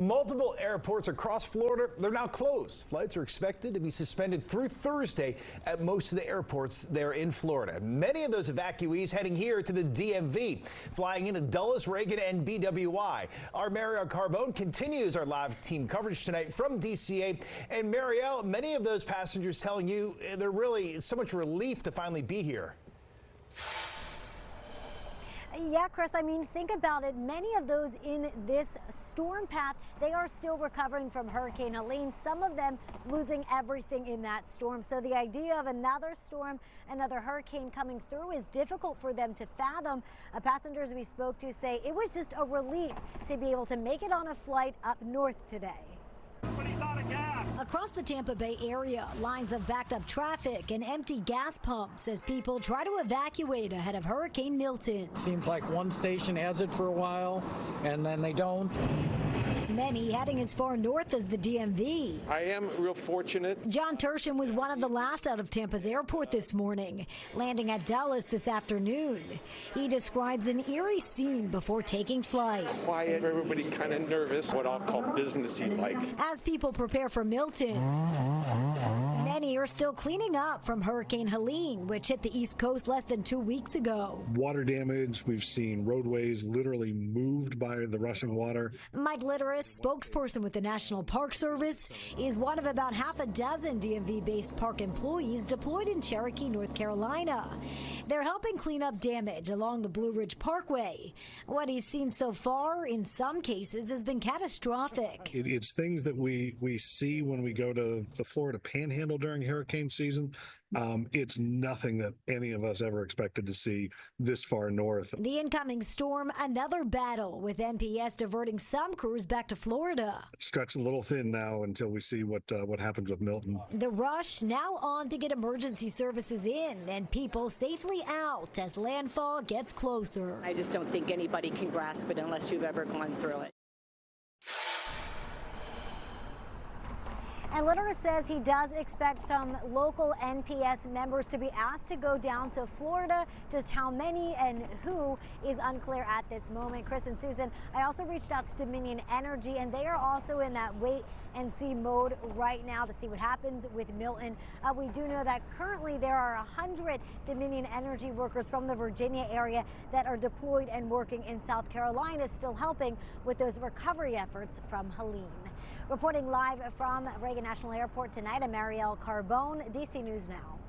Multiple airports across Florida, they're now closed. Flights are expected to be suspended through Thursday at most of the airports there in Florida. Many of those evacuees heading here to the DMV, flying into Dulles, Reagan, and BWI. Our Marielle Carbone continues our live team coverage tonight from DCA. And Marielle, many of those passengers telling you they're really so much relief to finally be here. Yeah, Chris, I mean, think about it. Many of those in this storm path, they are still recovering from Hurricane Helene, some of them losing everything in that storm. So the idea of another storm, another hurricane coming through is difficult for them to fathom. Passengers we spoke to say it was just a relief to be able to make it on a flight up north today. Across the Tampa Bay area, lines of backed up traffic and empty gas pumps as people try to evacuate ahead of Hurricane Milton. Seems like one station has it for a while and then they don't. Many heading as far north as the DMV. I am real fortunate. John Tersham was one of the last out of Tampa's airport this morning, landing at Dulles this afternoon. He describes an eerie scene before taking flight. Quiet, everybody kind of nervous, what I'll call businessy like. As people prepare for Milton, many are still cleaning up from Hurricane Helene, which hit the East Coast less than 2 weeks ago. Water damage, we've seen roadways literally moved by the rushing water. Mike Litteris, spokesperson with the National Park Service, is one of about half a dozen DMV-based park employees deployed in Cherokee, North Carolina. They're helping clean up damage along the Blue Ridge Parkway. What he's seen so far, in some cases, has been catastrophic. It's things that we see when we go to the Florida Panhandle during hurricane season. It's nothing that any of us ever expected to see this far north. The incoming storm, another battle, with MPS diverting some crews back to Florida. Stretched a little thin now until we see what happens with Milton. The rush now on to get emergency services in and people safely out as landfall gets closer. I just don't think anybody can grasp it unless you've ever gone through it. And Litteris says he does expect some local NPS members to be asked to go down to Florida. Just how many and who is unclear at this moment. Chris and Susan, I also reached out to Dominion Energy, and they are also in that wait and see mode right now to see what happens with Milton. We do know that currently there are 100 Dominion Energy workers from the Virginia area that are deployed and working in South Carolina, still helping with those recovery efforts from Helene. Reporting live from Reagan National Airport tonight, I'm Marielle Carbone, DC News Now.